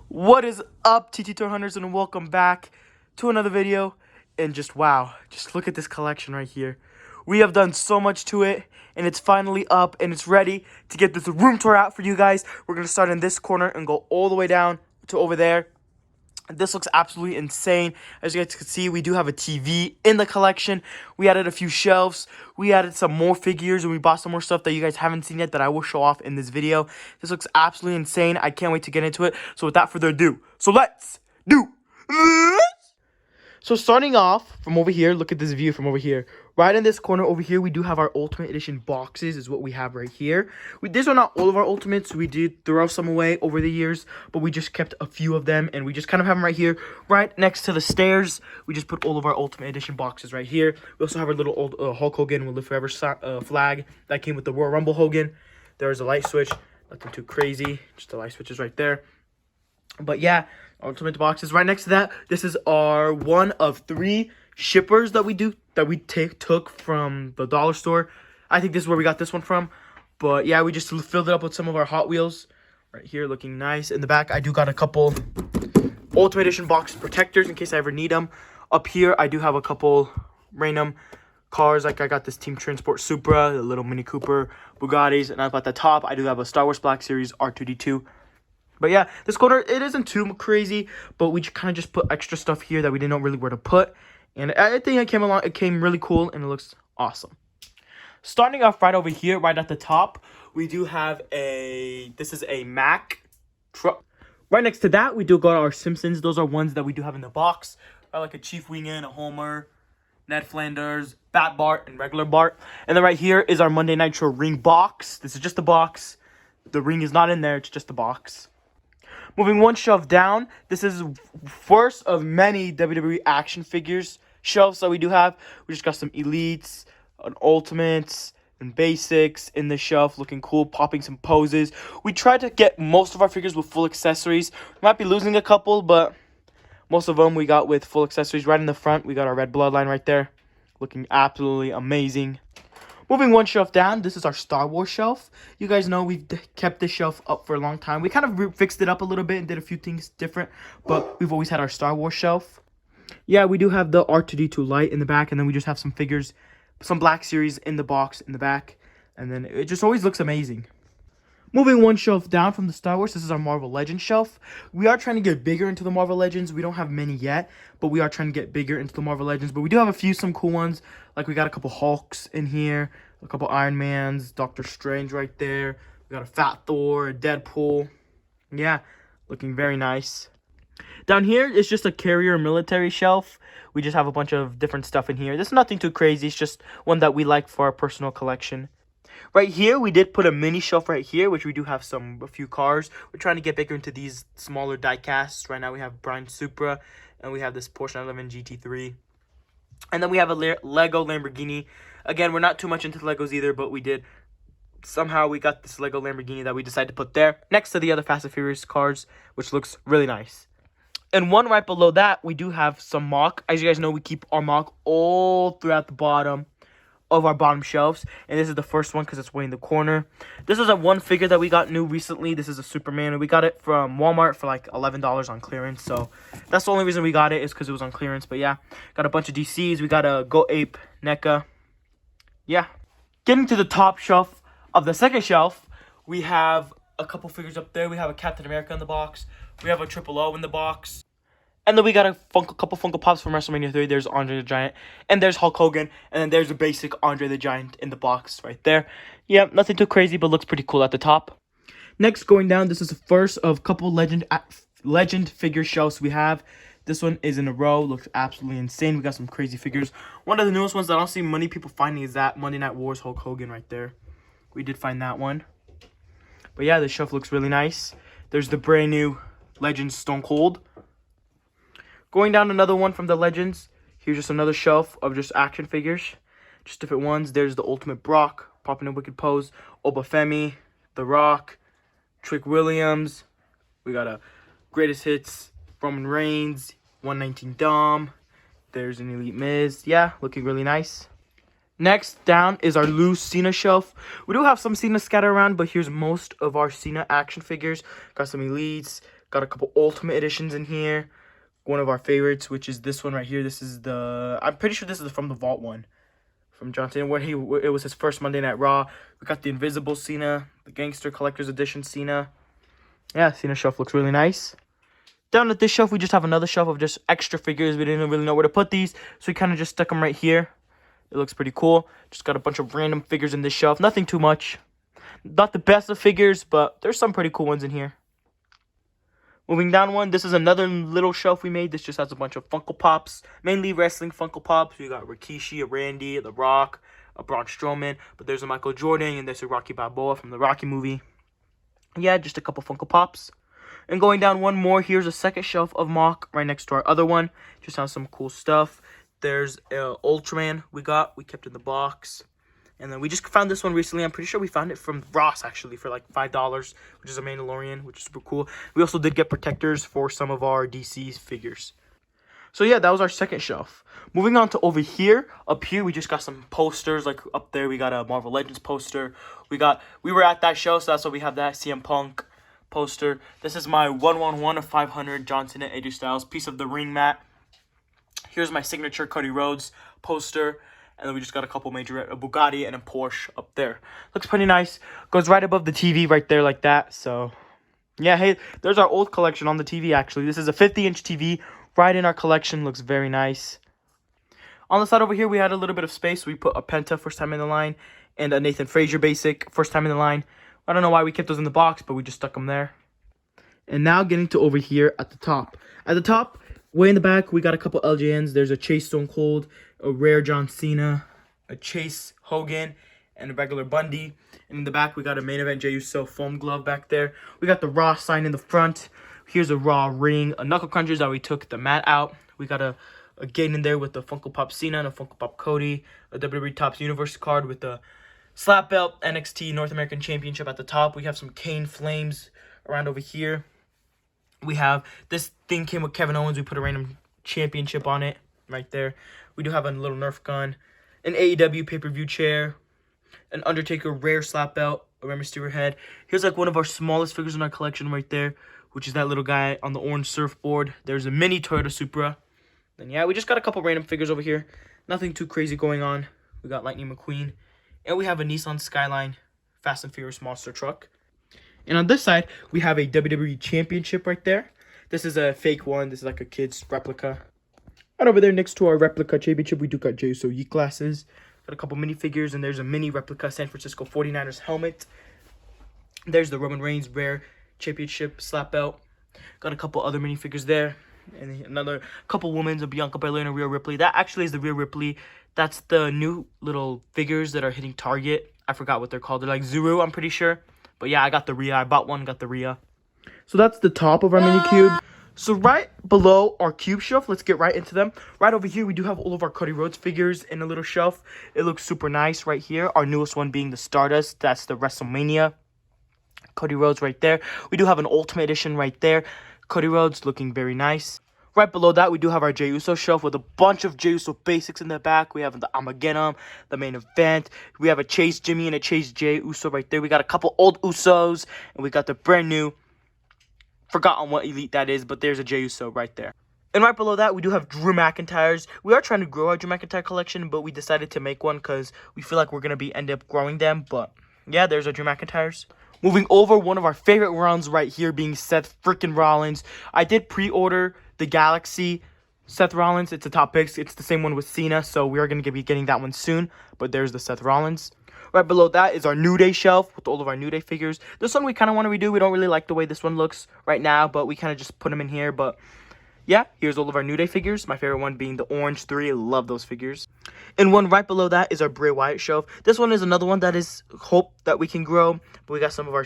What is up, TT Toy Hunters, and welcome back to another video. And just wow, just look at this collection right here. We have done so much to it, and it's finally up, and it's ready to get this room tour out for you guys. We're going to start in this corner and go all the way down to over there. This looks absolutely insane. As you guys can see, we do have a TV in the collection. We added a few shelves. We added some more figures, and we bought some more stuff that you guys haven't seen yet that I will show off in this video. This looks absolutely insane. I can't wait to get into it. So without further ado, so let's do this. So starting off from over here, look at this view from over here. Right in this corner over here, we do have our Ultimate Edition boxes is what we have right here. These are not all of our Ultimates. We did throw some away over the years, but we just kept a few of them, and we just kind of have them right here, right next to the stairs. We just put all of our Ultimate Edition boxes right here. We also have our little old Hulk Hogan Will Live Forever flag that came with the Royal Rumble Hogan. There's a light switch. Nothing too crazy. Just the light switches right there. But yeah, Ultimate boxes. Right next to that, this is our one of 3 shippers that we took from the dollar store. I think this is where we got this one from. But yeah, we just filled it up with some of our Hot Wheels. Right here, looking nice. In the back, I do got a couple Ultimate Edition box protectors in case I ever need them. Up here, I do have a couple random cars. Like I got this Team Transport Supra, the little Mini Cooper, Bugattis. And up at the top, I do have a Star Wars Black Series R2-D2. But yeah, this corner, it isn't too crazy, but we kind of just put extra stuff here that we didn't know really where to put. And I think it came really cool, and it looks awesome. Starting off right over here, right at the top, we do have this is a Mack truck. Right next to that, we do got our Simpsons. Those are ones that we do have in the box. I like a Chief Wiggum, a Homer, Ned Flanders, Bat Bart, and regular Bart. And then right here is our Monday Nitro ring box. This is just the box. The ring is not in there, it's just the box. Moving one shelf down, this is first of many WWE action figures shelves that we do have. We just got some Elites, an Ultimates, and Basics in the shelf, looking cool, popping some poses. We tried to get most of our figures with full accessories. We might be losing a couple, but most of them we got with full accessories. Right in the front, we got our Red Bloodline right there, looking absolutely amazing. Moving one shelf down, this is our Star Wars shelf. You guys know we've kept this shelf up for a long time. We kind of fixed it up a little bit and did a few things different, but we've always had our Star Wars shelf. Yeah, we do have the R2-D2 light in the back, and then we just have some figures, some Black Series in the box in the back, and then it just always looks amazing. Moving one shelf down from the Star Wars, this is our Marvel Legends shelf. We are trying to get bigger into the Marvel Legends. We don't have many yet, but we are trying to get bigger into the Marvel Legends. But we do have some cool ones. Like we got a couple Hulks in here, a couple Iron Mans, Doctor Strange right there. We got a Fat Thor, a Deadpool. Yeah, looking very nice. Down here is just a carrier military shelf. We just have a bunch of different stuff in here. This is nothing too crazy. It's just one that we like for our personal collection. Right here, we did put a mini shelf right here, which we do have a few cars. We're trying to get bigger into these smaller die casts. Right now, we have Brian Supra, and we have this Porsche 911 GT3. And then we have a Lego Lamborghini. Again, we're not too much into Legos either, but we got this Lego Lamborghini that we decided to put there next to the other Fast and Furious cars, which looks really nice. And one right below that, we do have some mock. As you guys know, we keep our mock all throughout the bottom of our bottom shelves, and this is the first one because it's way in the corner. This is a one figure that we got new recently. This is a Superman, and we got it from Walmart for like $11 on clearance, so that's the only reason we got it, is because it was on clearance. But yeah, got a bunch of DCs. We got a Go Ape NECA. Yeah, getting to the top shelf of the second shelf, we have a couple figures up there. We have a Captain America in the box. We have a Triple O in the box. And then we got a couple Funko Pops from WrestleMania 3. There's Andre the Giant. And there's Hulk Hogan. And then there's a basic Andre the Giant in the box right there. Yeah, nothing too crazy, but looks pretty cool at the top. Next, going down, this is the first of couple legend figure shelves we have. This one is in a row. Looks absolutely insane. We got some crazy figures. One of the newest ones that I don't see many people finding is that Monday Night Wars Hulk Hogan right there. We did find that one. But yeah, the shelf looks really nice. There's the brand new Legends Stone Cold. Going down another one from the Legends. Here's just another shelf of just action figures. Just different ones. There's the Ultimate Brock, popping a wicked pose. Obafemi, The Rock, Trick Williams. We got a Greatest Hits, Roman Reigns, 119 Dom. There's an Elite Miz. Yeah, looking really nice. Next down is our loose Cena shelf. We do have some Cena scattered around, but here's most of our Cena action figures. Got some Elites, Got a couple Ultimate Editions in here. One of our favorites, which is this one right here. This is I'm pretty sure this is from the Vault one. From John Cena, when it was his first Monday Night Raw. We got the Invisible Cena, the Gangster Collector's Edition Cena. Yeah, Cena shelf looks really nice. Down at this shelf, we just have another shelf of just extra figures. We didn't really know where to put these, so we kind of just stuck them right here. It looks pretty cool. Just got a bunch of random figures in this shelf. Nothing too much. Not the best of figures, but there's some pretty cool ones in here. Moving down one, this is another little shelf we made. This just has a bunch of Funko Pops, mainly wrestling Funko Pops. We got Rikishi, a Randy, The Rock, a Braun Strowman, but there's a Michael Jordan, and there's a Rocky Balboa from the Rocky movie. Yeah, just a couple Funko Pops. And going down one more, here's a second shelf of mock right next to our other one. Just has some cool stuff. There's Ultraman we kept in the box. And then we just found this one recently. I'm pretty sure we found it from Ross, actually, for like $5, which is a Mandalorian, which is super cool. We also did get protectors for some of our DC figures. So yeah, that was our second shelf. Moving on to over here. Up here, we just got some posters. Like up there, we got a Marvel Legends poster. We were at that show, so that's why we have that CM Punk poster. This is my 1/1 of 500 John Cena AJ Styles piece of the ring mat. Here's my signature Cody Rhodes poster. And then we just got a couple major, a Bugatti and a Porsche up there. Looks pretty nice. Goes right above the TV right there like that. So, yeah, hey, there's our old collection on the TV, actually. This is a 50-inch TV right in our collection. Looks very nice. On the side over here, we had a little bit of space. We put a Penta, first time in the line, and a Nathan Frazier basic, first time in the line. I don't know why we kept those in the box, but we just stuck them there. And now getting to over here at the top. At the top, way in the back, we got a couple LJNs. There's a Chase Stone Cold, a rare John Cena, a Chase Hogan, and a regular Bundy. And in the back, we got a Main Event Jey Uso foam glove back there. We got the Raw sign in the front. Here's a Raw ring, a Knuckle Crunchers that we took the mat out. We got a gate in there with the Funko Pop Cena and a Funko Pop Cody, a WWE Topps Universe card with the slap belt NXT North American Championship at the top. We have some Kane Flames around over here. We have, this thing came with Kevin Owens. We put a random championship on it right there. We do have a little Nerf gun, an AEW pay-per-view chair, an Undertaker rare slap belt, a Rey Mysterio head. Here's like one of our smallest figures in our collection right there, which is that little guy on the orange surfboard. There's a mini Toyota Supra. And yeah, we just got a couple random figures over here. Nothing too crazy going on. We got Lightning McQueen. And we have a Nissan Skyline Fast and Furious monster truck. And on this side, we have a WWE Championship right there. This is a fake one. This is like a kid's replica. Right over there next to our replica championship, we do got Jey Uso Yeet glasses. Got a couple minifigures, and there's a mini replica San Francisco 49ers helmet. There's the Roman Reigns rare championship slap belt. Got a couple other minifigures there. And another couple women's, a Bianca Belair and a Rhea Ripley. That actually is the Rhea Ripley. That's the new little figures that are hitting Target. I forgot what they're called. They're like Zuru, I'm pretty sure. But yeah, I got the Rhea. I bought one, got the Rhea. So that's the top of our mini cube. So right below our cube shelf, let's get right into them. Right over here, we do have all of our Cody Rhodes figures in a little shelf. It looks super nice right here. Our newest one being the Stardust. That's the WrestleMania Cody Rhodes right there. We do have an Ultimate Edition right there. Cody Rhodes looking very nice. Right below that, we do have our Jey Uso shelf with a bunch of Jey Uso basics in the back. We have the Armageddon, the Main Event. We have a Chase Jimmy and a Chase Jey Uso right there. We got a couple old Usos, and we got the brand new, forgot on what elite that is, but there's a Jey Uso right there. And right below that, we do have Drew McIntyres. We are trying to grow our Drew McIntyre collection, but we decided to make one because we feel like we're going to end up growing them. But yeah, there's our Drew McIntyres. Moving over, one of our favorite runs right here being Seth freaking Rollins. I did pre-order the Galaxy Seth Rollins. It's a top picks. It's the same one with Cena, so we are going to be getting that one soon. But there's the Seth Rollins. Right below that is our New Day shelf with all of our New Day figures. This one we kind of want to redo. We don't really like the way this one looks right now, but we kind of just put them in here. But yeah, here's all of our New Day figures. My favorite one being the Orange 3. I love those figures. And one right below that is our Bray Wyatt shelf. This one is another one that is hope that we can grow. But we got some of our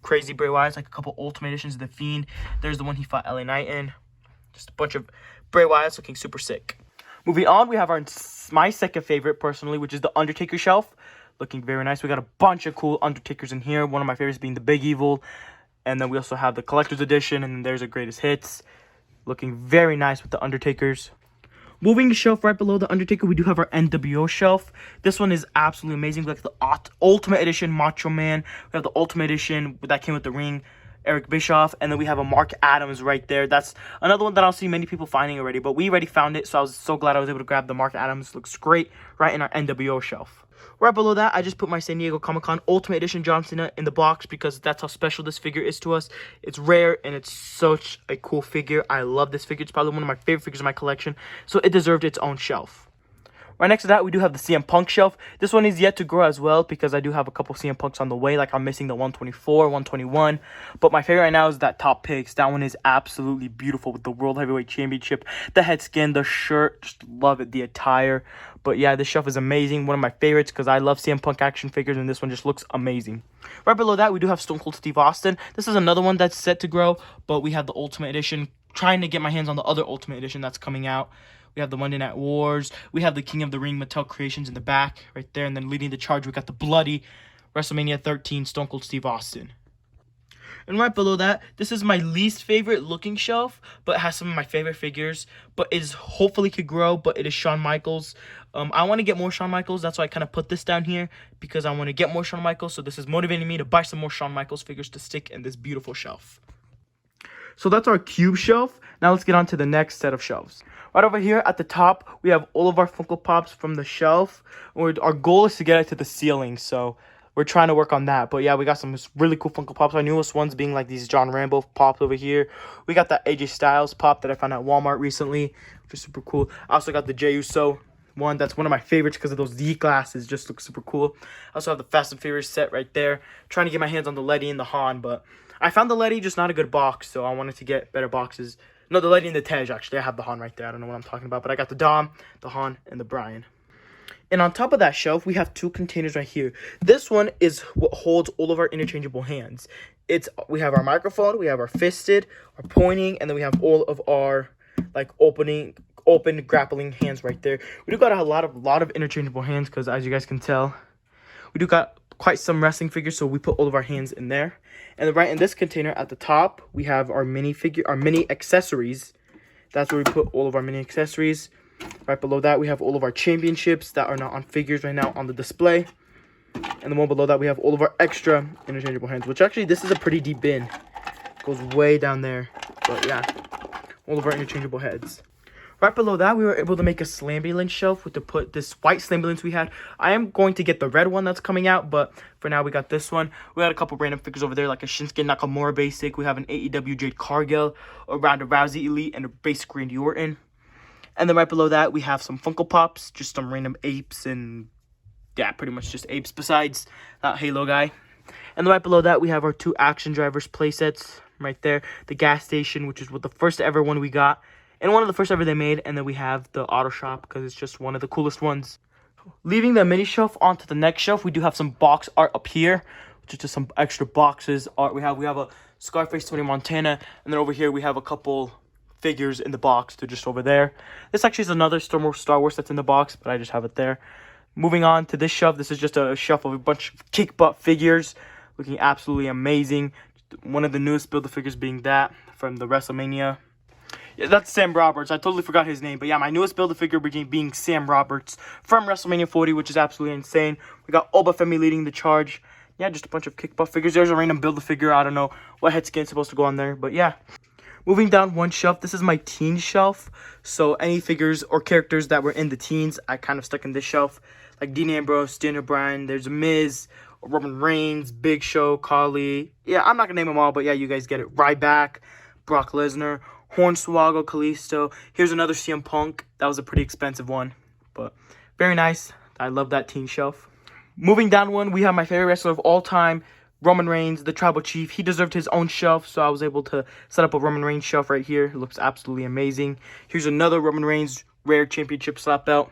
crazy Bray Wyatts, like a couple Ultimate Editions of The Fiend. There's the one he fought LA Knight in. Just a bunch of Bray Wyatts looking super sick. Moving on, we have my second favorite personally, which is the Undertaker shelf. Looking very nice. We got a bunch of cool Undertakers in here. One of my favorites being the Big Evil. And then we also have the Collector's Edition. And then there's a Greatest Hits. Looking very nice with the Undertakers. Moving the shelf right below the Undertaker, we do have our NWO shelf. This one is absolutely amazing. We have the Ultimate Edition Macho Man. We have the Ultimate Edition that came with the ring. Eric Bischoff, and then we have a Mark Adams right there. That's another one that I don't see many people finding already, but we already found it, so I was so glad I was able to grab the Mark Adams. Looks great right in our NWO shelf. Right below that, I just put my San Diego Comic-Con Ultimate Edition John Cena in the box because that's how special this figure is to us. It's rare, and it's such a cool figure. I love this figure. It's probably one of my favorite figures in my collection, so it deserved its own shelf. Right next to that, we do have the CM Punk shelf. This one is yet to grow as well because I do have a couple CM Punks on the way. Like, I'm missing the 124, 121. But my favorite right now is that Top Picks. That one is absolutely beautiful with the World Heavyweight Championship. The head skin, the shirt, just love it. The attire. But yeah, this shelf is amazing. One of my favorites because I love CM Punk action figures, and this one just looks amazing. Right below that, we do have Stone Cold Steve Austin. This is another one that's set to grow, but we have the Ultimate Edition. Trying to get my hands on the other Ultimate Edition that's coming out. We have the Monday Night Wars. We have the King of the Ring Mattel Creations in the back right there. And then leading the charge, we got the bloody WrestleMania 13 Stone Cold Steve Austin. And right below that, this is my least favorite looking shelf, but it has some of my favorite figures. But it is hopefully could grow, but it is Shawn Michaels. I want to get more Shawn Michaels. That's why I kind of put this down here because I want to get more Shawn Michaels. So this is motivating me to buy some more Shawn Michaels figures to stick in this beautiful shelf. So that's our cube shelf. Now let's get on to the next set of shelves. Right over here at the top, we have all of our Funko Pops from the shelf. Our goal is to get it to the ceiling, so we're trying to work on that. But yeah, we got some really cool Funko Pops. Our newest ones being like these John Rambo Pops over here. We got that AJ Styles Pop that I found at Walmart recently, which is super cool. I also got the Jey Uso one. That's one of my favorites because of those Z glasses. Just look super cool. I also have the Fast and Furious set right there. Trying to get my hands on the Letty and the Han, but I found the Letty, just not a good box, so I wanted to get better boxes. No, the Letty and the Tej, actually. I have the Han right there. I don't know what I'm talking about, but I got the Dom, the Han, and the Brian. And on top of that shelf, we have two containers right here. This one is what holds all of our interchangeable hands. We have our microphone, we have our fisted, our pointing, and then we have all of our like open grappling hands right there. We do got a lot of interchangeable hands because, as you guys can tell, we do got quite some wrestling figures, so we put all of our hands in there. And then right in this container at the top, we have our mini accessories. That's where we put all of our mini accessories. Right below that, we have all of our championships that are not on figures right now on the display. And the one below that, we have all of our extra interchangeable hands, which actually, this is a pretty deep bin. It goes way down there. But yeah, all of our interchangeable heads. Right below that, we were able to make a Slambulance shelf to put this white Slambulance we had. I am going to get the red one that's coming out, but for now, we got this one. We had a couple random figures over there, like a Shinsuke Nakamura basic. We have an AEW Jade Cargill, a Ronda Rousey Elite, and a basic Randy Orton. And then right below that, we have some Funko Pops, just some random apes and, yeah, pretty much just apes besides that Halo guy. And then right below that, we have our two Action Drivers playsets right there. The gas station, which is what the first ever one we got. And one of the first ever they made. And then we have the auto shop because it's just one of the coolest ones. Leaving the mini shelf onto the next shelf, we do have some box art up here, which is just some extra boxes art. We have a Scarface Tony Montana, and then over here we have a couple figures in the box. They're just over there. This actually is another Star Wars that's in the box, but I just have it there. Moving on to this shelf, this is just a shelf of a bunch of kick butt figures, looking absolutely amazing. One of the newest Build-A-Figures being that from the WrestleMania. Yeah, that's Sam Roberts. I totally forgot his name. But yeah, my newest Build-A-Figure being Sam Roberts from WrestleMania 40, which is absolutely insane. We got Obafemi leading the charge. Yeah, just a bunch of kick butt figures. There's a random Build-A-Figure. I don't know what head skin is supposed to go on there. But yeah. Moving down one shelf, this is my teen shelf. So any figures or characters that were in the teens, I kind of stuck in this shelf. Like Dean Ambrose, Daniel Bryan, there's a Miz, Roman Reigns, Big Show, Khali. Yeah, I'm not going to name them all, but yeah, you guys get it. Ryback, Brock Lesnar, Hornswoggle, Kalisto. Here's another CM Punk. That was a pretty expensive one, but very nice. I love that teen shelf. Moving down one, we have my favorite wrestler of all time, Roman Reigns, the Tribal Chief. He deserved his own shelf, so I was able to set up a Roman Reigns shelf right here. It looks absolutely amazing. Here's another Roman Reigns Rare Championship slap belt.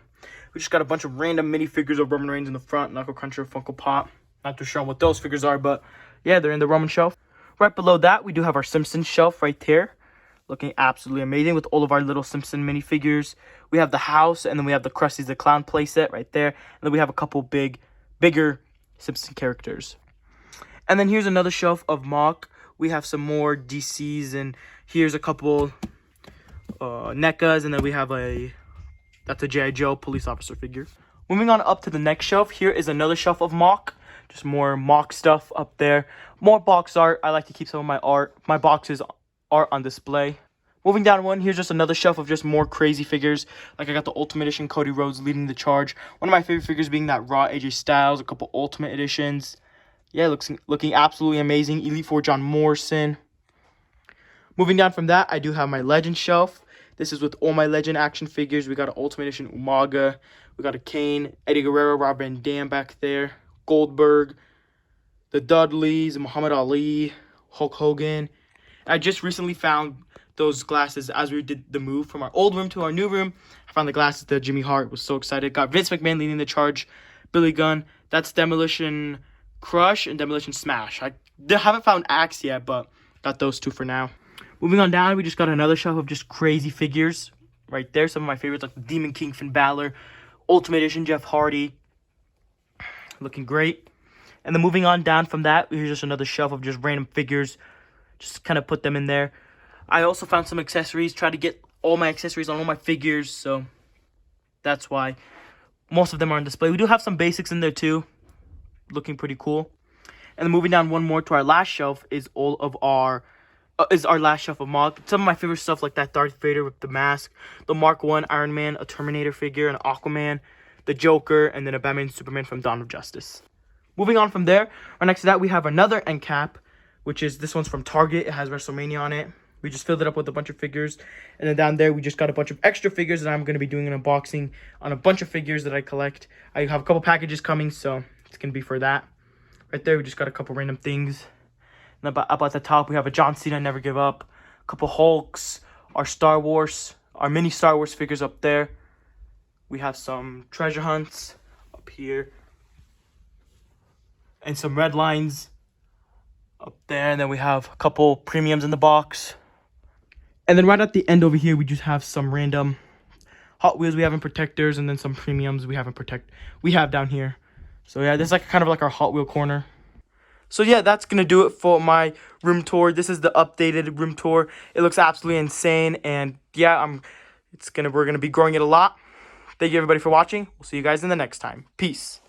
We just got a bunch of random minifigures of Roman Reigns in the front. Knuckle Cruncher, Funko Pop. Not too sure what those figures are, but yeah, they're in the Roman shelf. Right below that, we do have our Simpsons shelf right there. Looking absolutely amazing with all of our little Simpson minifigures. We have the house, and then we have the Krusty the Clown playset right there. And then we have a couple bigger Simpson characters. And then here's another shelf of mock. We have some more DCs, and here's a couple NECAs, and then we have that's a G.I. Joe police officer figure. Moving on up to the next shelf, here is another shelf of mock. Just more mock stuff up there. More box art. I like to keep some of my boxes art on display. Moving down one, here's just another shelf of just more crazy figures. Like I got the Ultimate Edition Cody Rhodes leading the charge. One of my favorite figures being that Raw AJ Styles. A couple Ultimate Editions. Yeah, looking absolutely amazing. Elite 4 John Morrison. Moving down from that, I do have my Legend shelf. This is with all my Legend action figures. We got an Ultimate Edition Umaga. We got a Kane, Eddie Guerrero, Rob Van Dam back there. Goldberg. The Dudleys, Muhammad Ali, Hulk Hogan. I just recently found those glasses as we did the move from our old room to our new room. I found the glasses that Jimmy Hart was so excited. Got Vince McMahon leading the charge. Billy Gunn. That's Demolition Crush and Demolition Smash. I haven't found Axe yet, but got those two for now. Moving on down, we just got another shelf of just crazy figures right there. Some of my favorites like the Demon King Finn Balor, Ultimate Edition Jeff Hardy. Looking great. And then moving on down from that, here's just another shelf of just random figures. Just kind of put them in there. I also found some accessories. Tried to get all my accessories on all my figures. So that's why most of them are on display. We do have some basics in there too. Looking pretty cool. And then moving down one more to our last shelf is all of our last shelf of mock. Some of my favorite stuff like that Darth Vader with the mask, the Mark 1 Iron Man, a Terminator figure, an Aquaman, the Joker, and then a Batman Superman from Dawn of Justice. Moving on from there, right next to that, we have another end cap, which is this one's from Target. It has WrestleMania on it. We just filled it up with a bunch of figures. And then down there, we just got a bunch of extra figures that I'm going to be doing an unboxing on a bunch of figures that I collect. I have a couple packages coming, so it's going to be for that. Right there, we just got a couple random things. And up at the top, we have a John Cena Never Give Up, a couple Hulks, our Star Wars, our mini Star Wars figures up there. We have some treasure hunts up here. And some red lines up there. And then we have a couple premiums in the box. And then right at the end over here, we just have some random Hot Wheels we have in protectors. And then some premiums we have down here. So yeah, this is kind of like our Hot Wheel corner. So yeah, that's going to do it for my room tour. This is the updated room tour. It looks absolutely insane. And yeah, we're going to be growing it a lot. Thank you everybody for watching. We'll see you guys in the next time. Peace.